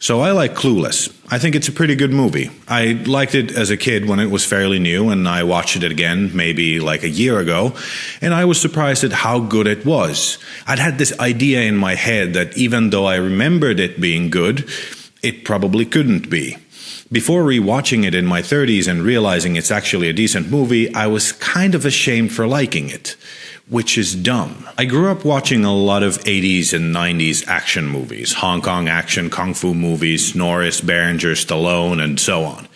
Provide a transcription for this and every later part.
So I like Clueless. I think it's a pretty good movie. I liked it as a kid when it was fairly new, and I watched it again maybe like a year ago, and I was surprised at how good it was. I'd had this idea in my head that even though I remembered it being good, it probably couldn't be. Before rewatching it in my 30s and realizing it's actually a decent movie, I was kind of ashamed for liking it. Which is dumb. I grew up watching a lot of 80s and 90s action movies, Hong Kong action, kung fu movies, Norris, Berenger, Stallone, and so on.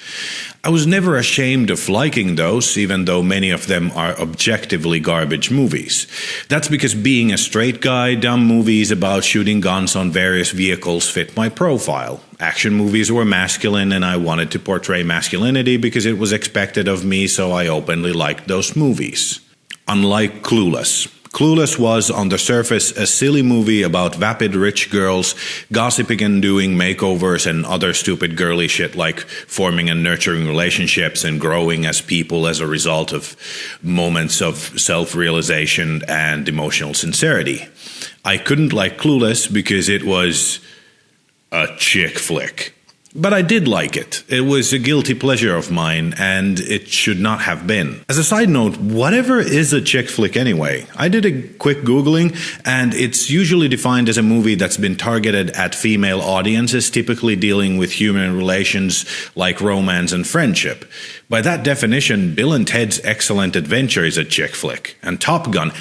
I was never ashamed of liking those, even though many of them are objectively garbage movies. That's because being a straight guy, dumb movies about shooting guns on various vehicles fit my profile. Action movies were masculine, and I wanted to portray masculinity because it was expected of me, so I openly liked those movies. Unlike Clueless. Clueless was, on the surface, a silly movie about vapid rich girls gossiping and doing makeovers and other stupid girly shit like forming and nurturing relationships and growing as people as a result of moments of self-realization and emotional sincerity. I couldn't like Clueless because it was a chick flick. But I did like it. It was a guilty pleasure of mine, and it should not have been. As a side note, whatever is a chick flick anyway? I did a quick Googling, and it's usually defined as a movie that's been targeted at female audiences, typically dealing with human relations like romance and friendship. By that definition, Bill and Ted's Excellent Adventure is a chick flick. And Top Gun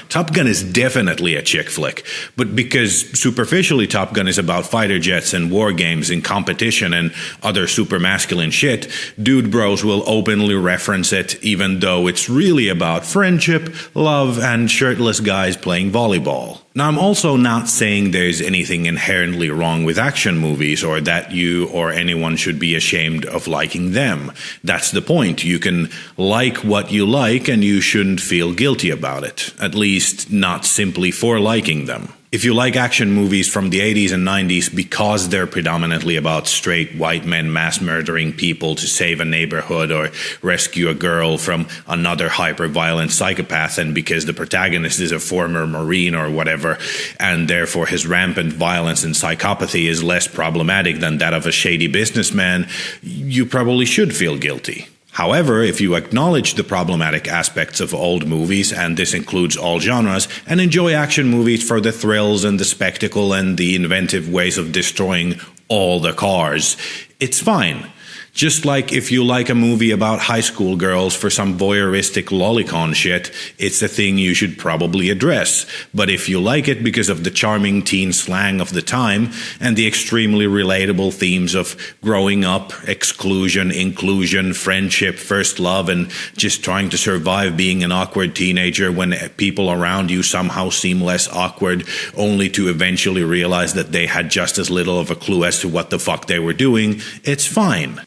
is definitely a chick flick. But because superficially Top Gun is about fighter jets and war games and competition and other super masculine shit, dude bros will openly reference it even though it's really about friendship, love, and shirtless guys playing volleyball. Now, I'm also not saying there's anything inherently wrong with action movies or that you or anyone should be ashamed of liking them. That's the point. You can like what you like and you shouldn't feel guilty about it. At least not simply for liking them. If you like action movies from the 80s and 90s because they're predominantly about straight white men mass murdering people to save a neighborhood or rescue a girl from another hyper-violent psychopath, and because the protagonist is a former Marine or whatever, and therefore his rampant violence and psychopathy is less problematic than that of a shady businessman, you probably should feel guilty. However, if you acknowledge the problematic aspects of old movies, and this includes all genres, and enjoy action movies for the thrills and the spectacle and the inventive ways of destroying all the cars, it's fine. Just like if you like a movie about high school girls for some voyeuristic lolicon shit, it's a thing you should probably address. But if you like it because of the charming teen slang of the time and the extremely relatable themes of growing up, exclusion, inclusion, friendship, first love, and just trying to survive being an awkward teenager when people around you somehow seem less awkward, only to eventually realize that they had just as little of a clue as to what the fuck they were doing, it's fine.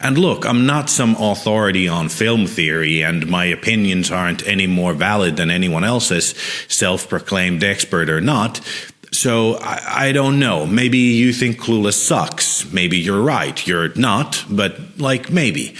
And look, I'm not some authority on film theory, and my opinions aren't any more valid than anyone else's, self-proclaimed expert or not. So, I don't know. Maybe you think Clueless sucks. Maybe you're right. You're not, but, maybe.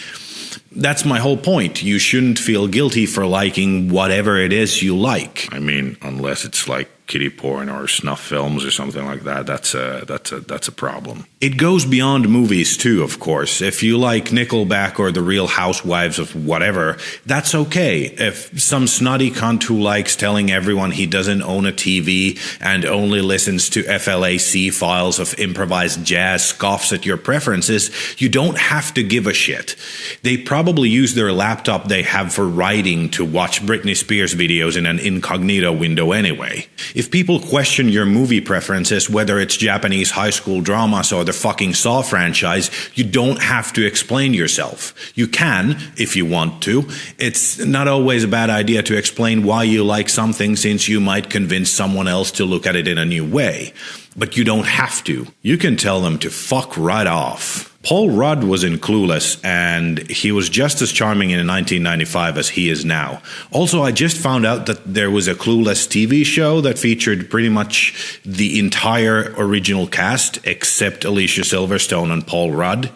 That's my whole point. You shouldn't feel guilty for liking whatever it is you like. I mean, unless it's like kiddie porn or snuff films or something like that, that's a problem. It goes beyond movies too, of course. If you like Nickelback or the Real Housewives of whatever, that's okay. If some snotty cunt who likes telling everyone he doesn't own a TV and only listens to FLAC files of improvised jazz scoffs at your preferences, you don't have to give a shit. They probably use their laptop they have for writing to watch Britney Spears videos in an incognito window anyway. If people question your movie preferences, whether it's Japanese high school dramas or the fucking Saw franchise, you don't have to explain yourself. You can, if you want to. It's not always a bad idea to explain why you like something, since you might convince someone else to look at it in a new way. But you don't have to. You can tell them to fuck right off. Paul Rudd was in Clueless, and he was just as charming in 1995 as he is now. Also, I just found out that there was a Clueless TV show that featured pretty much the entire original cast, except Alicia Silverstone and Paul Rudd.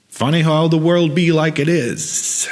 Funny how the world be like it is.